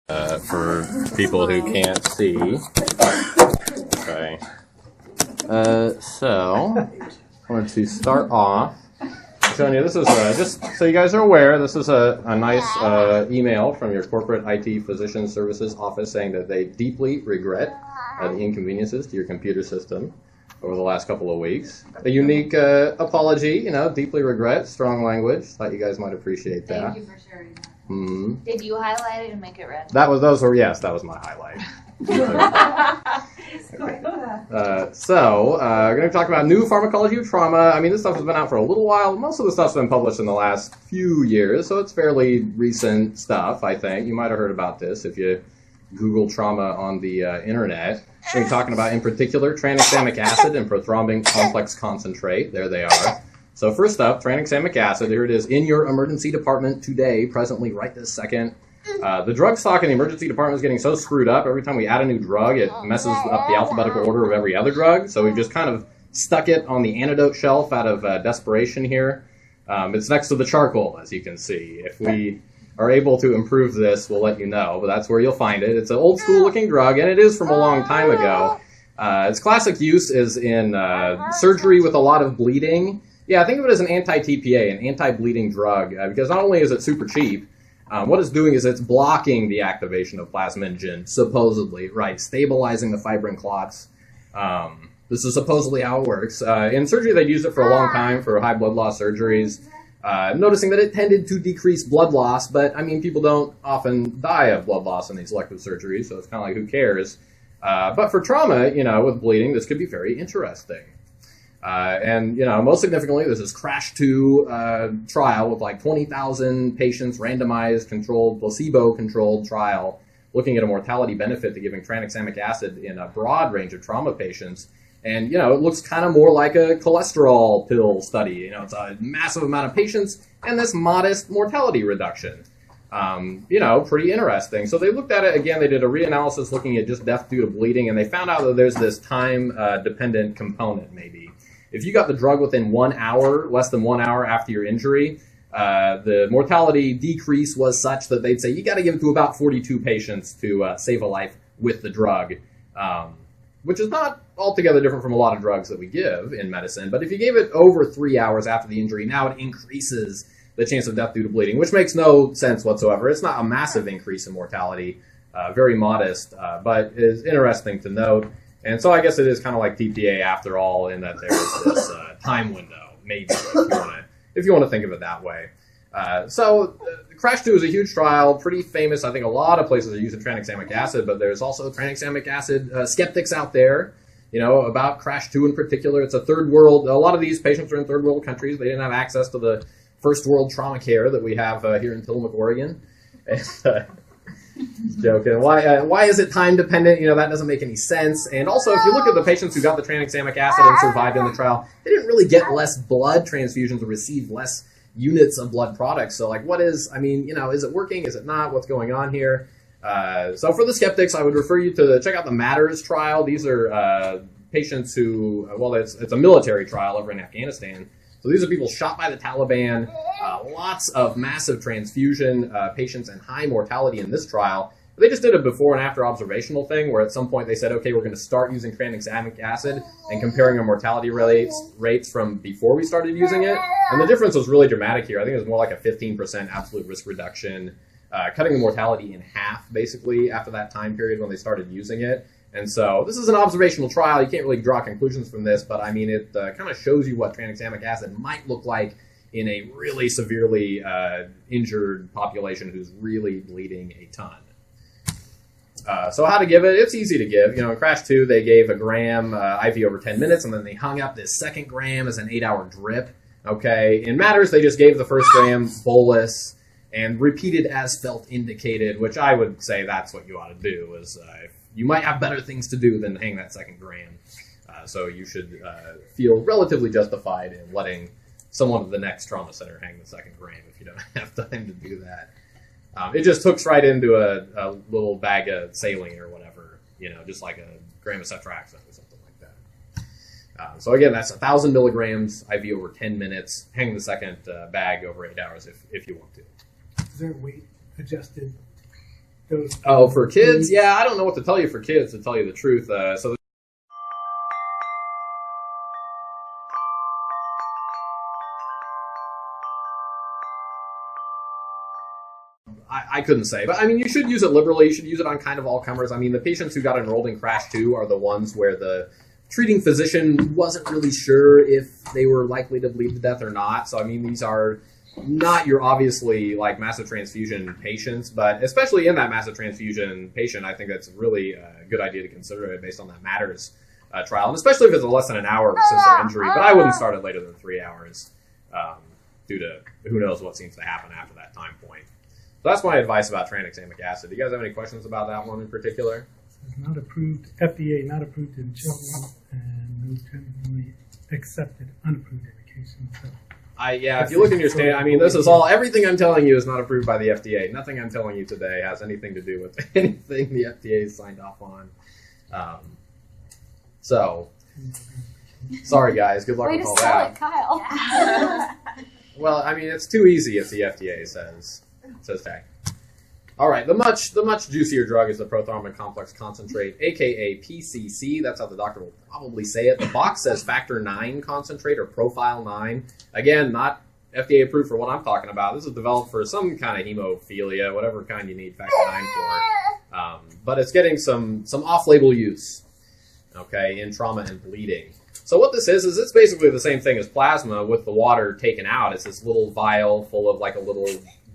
for people who can't see. Okay. So, I wanted to start off showing you, this is just so you guys are aware, this is a nice email from your corporate IT physician services office saying that they deeply regret the inconveniences to your computer system over the last couple of weeks. A unique apology, deeply regret, strong language. Thought you guys might appreciate that. Thank you for sharing that. Mm-hmm. Did you highlight it and make it red? That was my highlight. I'm going to talk about new pharmacology of trauma. I mean, this stuff has been out for a little while. Most of the stuff's been published in the last few years, so it's fairly recent stuff, I think. You might have heard about this if you Google trauma on the internet. We're talking about, in particular, tranexamic acid and prothrombin complex concentrate. There they are. So first up, tranexamic acid. Here it is in your emergency department today, presently, right this second. The drug stock in the emergency department is getting so screwed up. Every time we add a new drug, it messes up the alphabetical order of every other drug. So we've just kind of stuck it on the antidote shelf out of desperation here. It's next to the charcoal, as you can see. If we are able to improve this, we'll let you know. But that's where you'll find it. It's an old school looking drug, and it is from a long time ago. Its classic use is in surgery with a lot of bleeding. Yeah, think of it as an anti-TPA, an anti-bleeding drug, because not only is it super cheap, what it's doing is it's blocking the activation of plasminogen, supposedly, right, stabilizing the fibrin clots. This is supposedly how it works. In surgery, they'd used it for a long time for high blood loss surgeries, noticing that it tended to decrease blood loss, but, I mean, people don't often die of blood loss in these elective surgeries, so it's kind of like, who cares? But for trauma, with bleeding, this could be very interesting. Most significantly, this is CRASH-2 trial with like 20,000 patients, randomized, controlled, placebo-controlled trial, looking at a mortality benefit to giving tranexamic acid in a broad range of trauma patients. And, it looks kind of more like a cholesterol pill study. It's a massive amount of patients and this modest mortality reduction. Pretty interesting. So they looked at it again. They did a reanalysis looking at just death due to bleeding, and they found out that there's this time-dependent component, maybe. If you got the drug within 1 hour, less than 1 hour after your injury, the mortality decrease was such that they'd say you got to give it to about 42 patients to save a life with the drug, which is not altogether different from a lot of drugs that we give in medicine. But if you gave it over 3 hours after the injury, now it increases the chance of death due to bleeding, which makes no sense whatsoever. It's not a massive increase in mortality, very modest, but it is interesting to note. And so I guess it is kind of like TPA after all, in that there is this time window, maybe, if you want to think of it that way. CRASH-2 is a huge trial, pretty famous. I think a lot of places are using tranexamic acid, but there's also tranexamic acid skeptics out there, about CRASH-2 in particular. It's a third world. A lot of these patients are in third world countries. They didn't have access to the first world trauma care that we have here in Tillamook, Oregon. Joking. Why is it time dependent? That doesn't make any sense. And also, if you look at the patients who got the tranexamic acid and survived in the trial, they didn't really get less blood transfusions or receive less units of blood products. So, is it working? Is it not? What's going on here? So for the skeptics, I would refer you to check out the MATTERS trial. These are patients who, it's a military trial over in Afghanistan. So these are people shot by the Taliban, lots of massive transfusion patients and high mortality in this trial. They just did a before and after observational thing where at some point they said, okay, we're going to start using tranexamic acid and comparing our mortality rates from before we started using it. And the difference was really dramatic here. I think it was more like a 15% absolute risk reduction, cutting the mortality in half basically after that time period when they started using it. And so this is an observational trial. You can't really draw conclusions from this, but it kind of shows you what tranexamic acid might look like in a really severely injured population who's really bleeding a ton. So how to give it? It's easy to give. In CRASH-2, they gave a gram IV over 10 minutes, and then they hung up this second gram as an 8-hour drip. Okay. In MATTERS, they just gave the first gram bolus and repeated as felt indicated, which I would say that's what you ought to do. You might have better things to do than hang that second gram. So you should feel relatively justified in letting someone at the next trauma center hang the second gram if you don't have time to do that. It just hooks right into a little bag of saline or whatever, just like a gram of ceftriaxone or something like that. So again, that's 1,000 milligrams IV over 10 minutes. Hang the second bag over 8 hours if you want to. Is there a weight adjusted dose? Oh, for kids? Yeah, I don't know what to tell you for kids, to tell you the truth. So I couldn't say, but I mean, you should use it liberally. You should use it on kind of all comers. I mean, the patients who got enrolled in CRASH 2 are the ones where the treating physician wasn't really sure if they were likely to bleed to death or not. So, I mean, these are not your obviously like massive transfusion patients, but especially in that massive transfusion patient, I think that's really a good idea to consider it based on that MATTERS trial, and especially if it's less than an hour since their injury. But I wouldn't start it later than 3 hours due to who knows what seems to happen after that time point. So that's my advice about tranexamic acid. Do you guys have any questions about that one in particular? It's not approved, FDA not approved in children, and no generally accepted unapproved indication. So Yeah, if you look in your stand, I mean, this is all, everything I'm telling you is not approved by the FDA. Nothing I'm telling you today has anything to do with anything the FDA signed off on. So, sorry guys, good luck Way with to all sell that. it, Kyle. Well, I mean, it's too easy if the FDA says that. All right, the much juicier drug is the prothrombin complex concentrate, aka PCC. That's how the doctor will probably say it. The box says factor 9 concentrate or profile 9. Again, not FDA approved for what I'm talking about. This is developed for some kind of hemophilia, whatever kind you need factor 9 for. But it's getting some off-label use, okay, in trauma and bleeding. So what this is it's basically the same thing as plasma with the water taken out. It's this little vial full of like a little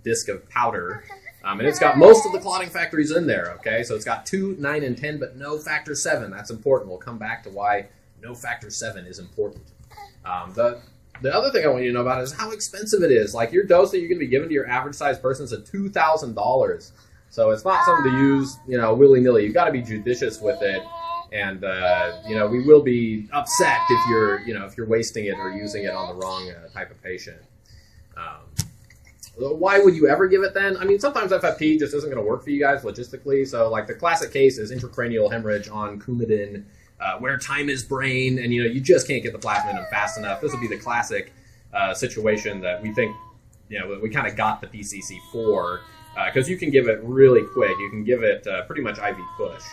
disc of powder. And it's got most of the clotting factors in there, okay? So it's got 2, 9, and 10, but no factor 7. That's important. We'll come back to why no factor 7 is important. The other thing I want you to know about is how expensive it is. Like, your dose that you're going to be giving to your average-sized person is at $2,000. So it's not something to use, willy-nilly. You've got to be judicious with it. And, we will be upset if you're wasting it or using it on the wrong type of patient. Why would you ever give it then? I mean, sometimes FFP just isn't going to work for you guys logistically. So, like, the classic case is intracranial hemorrhage on Coumadin, where time is brain, and, you just can't get the plasma in them fast enough. This would be the classic situation that we think, we kind of got the PCC for, because you can give it really quick. You can give it pretty much IV push,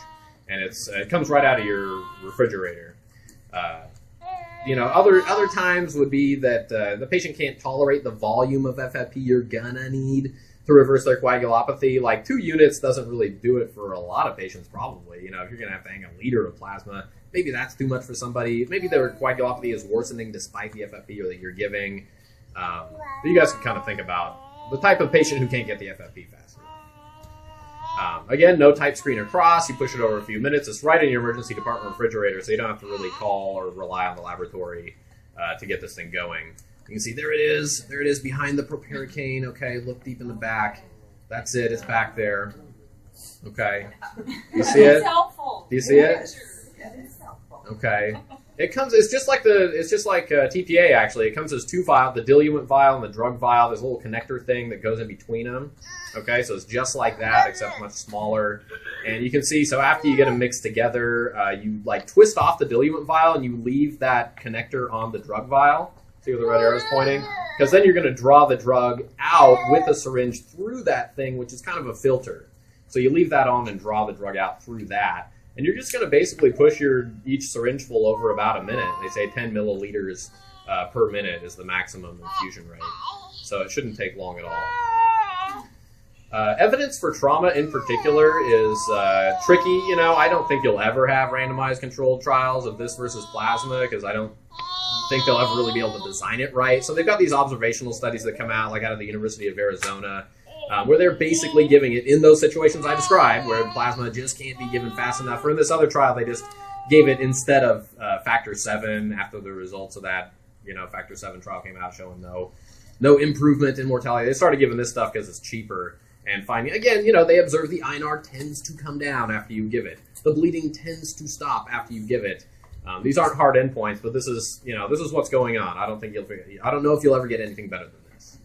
and it comes right out of your refrigerator. Other times would be that the patient can't tolerate the volume of FFP you're gonna need to reverse their coagulopathy. Like 2 units doesn't really do it for a lot of patients, probably. If you're gonna have to hang a liter of plasma, maybe that's too much for somebody. Maybe their coagulopathy is worsening despite the FFP that you're giving. But you guys can kind of think about the type of patient who can't get the FFP fast enough. Again, no type screen or cross. You push it over a few minutes. It's right in your emergency department refrigerator, so you don't have to really call or rely on the laboratory to get this thing going. You can see there it is. There it is behind the proparacaine. Okay, look deep in the back. That's it. It's back there. Okay. You see it? Do you see it? Okay. It's just like TPA actually. It comes as 2 vials, the diluent vial and the drug vial. There's a little connector thing that goes in between them. Okay, so it's just like that, except much smaller. And you can see, so after you get them mixed together, you like twist off the diluent vial and you leave that connector on the drug vial. See where the red arrow is pointing? Because then you're going to draw the drug out with a syringe through that thing, which is kind of a filter. So you leave that on and draw the drug out through that. And you're just going to basically push each syringe full over about a minute. They say 10 milliliters per minute is the maximum infusion rate. So it shouldn't take long at all. Evidence for trauma in particular is tricky. I don't think you'll ever have randomized controlled trials of this versus plasma because I don't think they'll ever really be able to design it right. So they've got these observational studies that come out, like out of the University of Arizona, where they're basically giving it in those situations I described, where plasma just can't be given fast enough. Or in this other trial, they just gave it instead of factor 7 after the results of that, factor 7 trial came out showing no improvement in mortality. They started giving this stuff because it's cheaper. And finding, again, they observe the INR tends to come down after you give it. The bleeding tends to stop after you give it. These aren't hard endpoints, but this is what's going on. I don't know if you'll ever get anything better than this.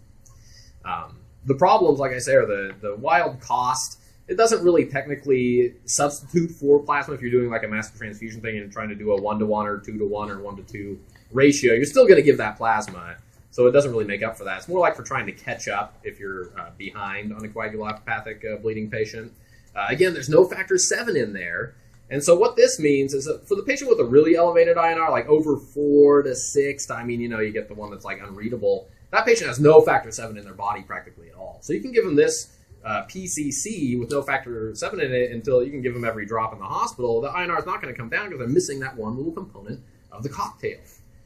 The problems, like I say, are the wild cost. It doesn't really technically substitute for plasma if you're doing like a massive transfusion thing and trying to do a 1-to-1 or 2-to-1 or 1-to-2 ratio. You're still going to give that plasma. So it doesn't really make up for that. It's more like for trying to catch up if you're behind on a coagulopathic bleeding patient. Again, there's no factor 7 in there. And so what this means is that for the patient with a really elevated INR, like over 4 to 6, I mean, you get the one that's like unreadable, that patient has no factor 7 in their body practically at all. So you can give them this PCC with no factor 7 in it until you can give them every drop in the hospital. The INR is not going to come down because they're missing that one little component of the cocktail.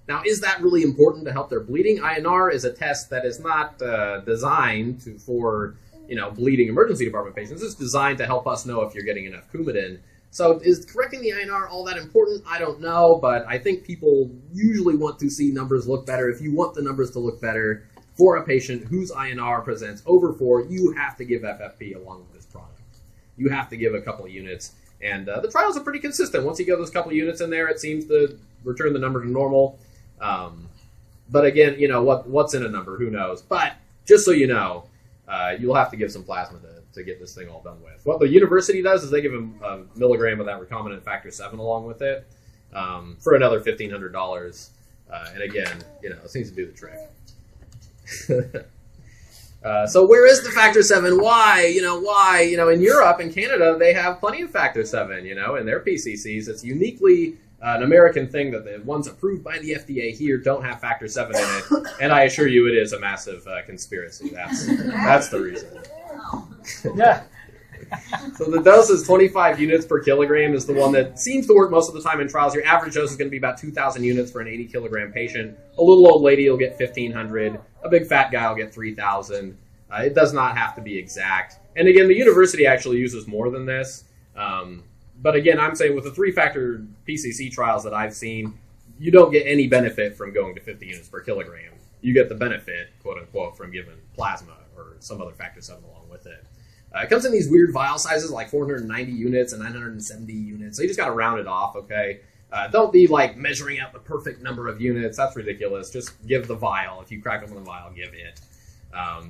Now, is that really important to help their bleeding? INR is a test that is not designed for bleeding emergency department patients. It's designed to help us know if you're getting enough Coumadin. So is correcting the INR all that important? I don't know, but I think people usually want to see numbers look better. If you want the numbers to look better for a patient whose INR presents over 4, you have to give FFP along with this product. You have to give a couple of units. And the trials are pretty consistent. Once you get those couple of units in there, it seems to return the number to normal. But again, what's in a number? Who knows? But just so you know, you'll have to give some plasma to get this thing all done with. What the university does is they give them a milligram of that recombinant factor 7 along with it for another $1,500. And again, it seems to do the trick. So where is the factor 7? Why? Why? In Europe and Canada, they have plenty of factor 7, in their PCCs. It's uniquely an American thing that the ones approved by the FDA here don't have factor 7 in it. And I assure you it is a massive conspiracy. That's the reason. Yeah. So the dose is 25 units per kilogram is the one that seems to work most of the time in trials. Your average dose is going to be about 2,000 units for an 80 kilogram patient. A little old lady will get 1,500. A big fat guy will get 3,000. It does not have to be exact. And again, the university actually uses more than this. But again, I'm saying with the 3-factor PCC trials that I've seen, you don't get any benefit from going to 50 units per kilogram. You get the benefit, quote unquote, from giving plasma or some other factor 7 along with it. It comes in these weird vial sizes, like 490 units and 970 units. So you just got to round it off, okay? Don't be like measuring out the perfect number of units. That's ridiculous. Just give the vial. If you crack open the vial, give it.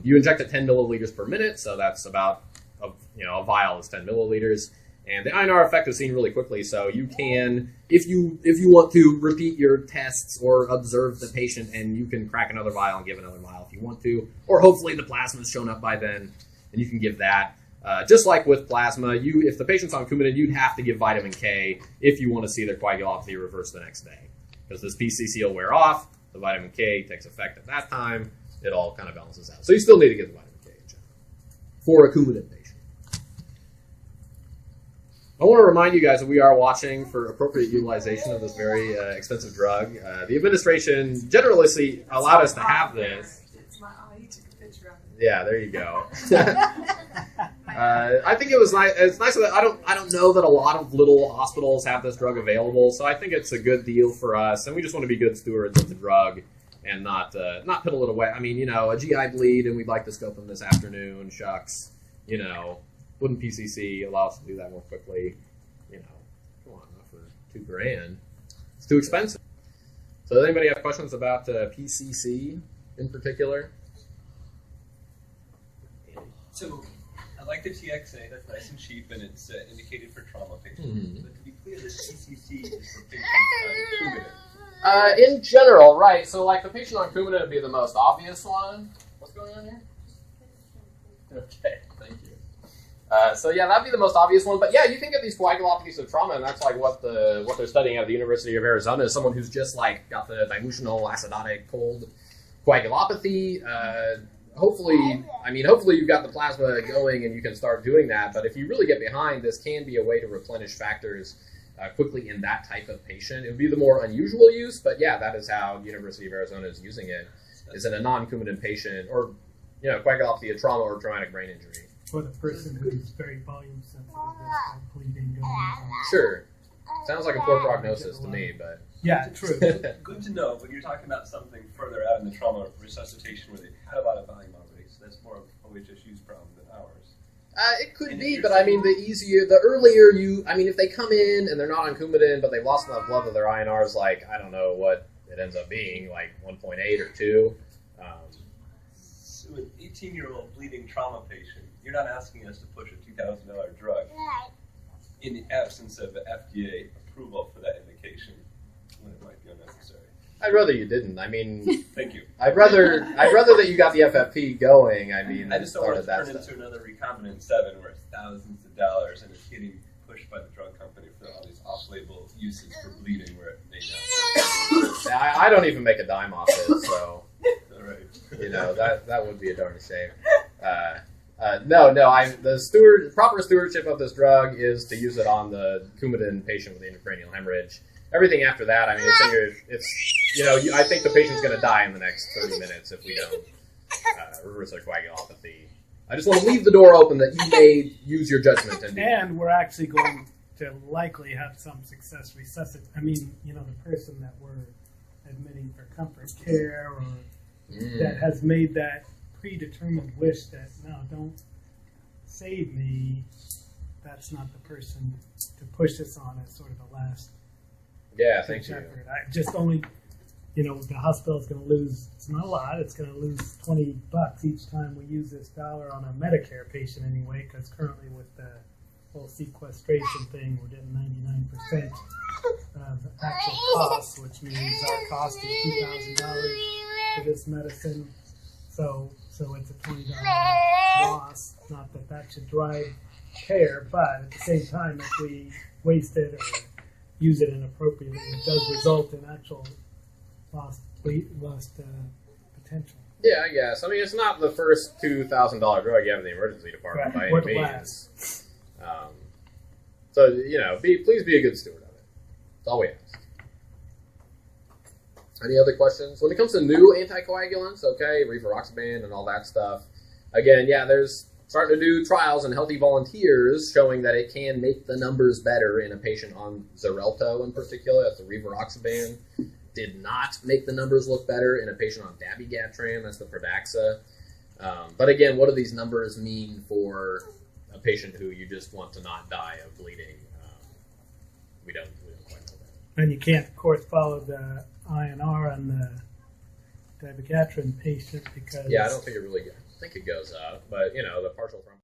You inject it 10 milliliters per minute, so that's about a vial is 10 milliliters. And the INR effect is seen really quickly, so you can, if you want to, repeat your tests or observe the patient, and you can crack another vial and give another vial if you want to. Or hopefully the plasma's shown up by then, and you can give that. Just like with plasma, if the patient's on Coumadin, you'd have to give vitamin K if you want to see their coagulopathy reverse the next day. Because this PCC will wear off, the vitamin K takes effect at that time, it all kind of balances out. So you still need to give the vitamin K in general for a Coumadin patient. I want to remind you guys that we are watching for appropriate utilization of this very expensive drug. The administration generously allowed us to have this. You took a picture of it. Yeah, there you go. I think it was nice. It's nice that I don't know that a lot of little hospitals have this drug available, so I think it's a good deal for us, and we just want to be good stewards of the drug and not piddle it away. I mean, a GI bleed, and we'd like to scope them this afternoon. Shucks, wouldn't PCC allow us to do that more quickly? Come on, not for $2,000. It's too expensive. So does anybody have questions about PCC in particular? So I like the TXA. That's nice and cheap, and it's indicated for trauma patients. Mm-hmm. But to be clear, this PCC is for patients on Coumadin. In general, right. So like the patient on Coumadin would be the most obvious one. What's going on here? Okay, thank you. So yeah, that'd be the most obvious one. But yeah, you can get these coagulopathies of trauma, and that's like what they're studying at the University of Arizona is someone who's just like got the dilutional acidotic cold coagulopathy. Hopefully you've got the plasma going and you can start doing that. But if you really get behind, this can be a way to replenish factors quickly in that type of patient. It would be the more unusual use, but yeah, that is how the University of Arizona is using it. Is in a non-Coumadin patient or coagulopathy of trauma or traumatic brain injury. For the person who's very volume sensitive, that's bleeding going on. Sure. Sounds like a poor prognosis to me, but... Yeah, true. Good to know, but you're talking about something further out in the trauma resuscitation where they had a lot of volume already, so that's more of OHSU's problem than ours. It could be, but I mean, the earlier if they come in and they're not on Coumadin, but they've lost enough blood that their INR is like, I don't know what it ends up being, like 1.8 or 2. So an 18-year-old bleeding trauma patient, you're not asking us to push a $2,000 drug in the absence of an FDA approval for that indication when it might be unnecessary. I'd rather you didn't. I mean, thank you. I'd rather that you got the FFP going. I mean, I just don't want it to turn into another recombinant 7 where it's thousands of $100 and it's getting pushed by the drug company for all these off-label uses for bleeding where it may not. Yeah, I don't even make a dime off it, so All right. you know that would be a darn shame. The proper stewardship of this drug is to use it on the Coumadin patient with intracranial hemorrhage. Everything after that, I mean, I think the patient's going to die in the next 30 minutes if we don't reverse their coagulopathy. I just want to leave the door open that you may use your judgment. And we're actually going to likely have some success the person that we're admitting for comfort care or that has made that predetermined wish that, no, don't save me, that's not the person to push this on as sort of the last thank you. effort. I just only, the hospital's going to lose, it's not a lot, it's going to lose $20 each time we use this dollar on a Medicare patient anyway, because currently with the whole sequestration thing, we're getting 99% of actual costs, which means our cost is $2,000 for this medicine. So it's a $20 loss. Not that should drive care, but at the same time, if we waste it or use it inappropriately, it does result in actual lost potential. Yeah, I guess. I mean, it's not the first $2,000 drug you have in the emergency department by any means. So, please be a good steward of it. That's all we ask. Any other questions? When it comes to new anticoagulants, okay, rivaroxaban and all that stuff, again, there's starting to do trials in healthy volunteers showing that it can make the numbers better in a patient on Xarelto in particular. That's the rivaroxaban. Did not make the numbers look better in a patient on dabigatran. That's the Pradaxa. But again, what do these numbers mean for a patient who you just want to not die of bleeding? We don't quite know that. And you can't, of course, follow the INR on the dabigatran patient because... Yeah, I don't think it really... I think it goes up, but, the partial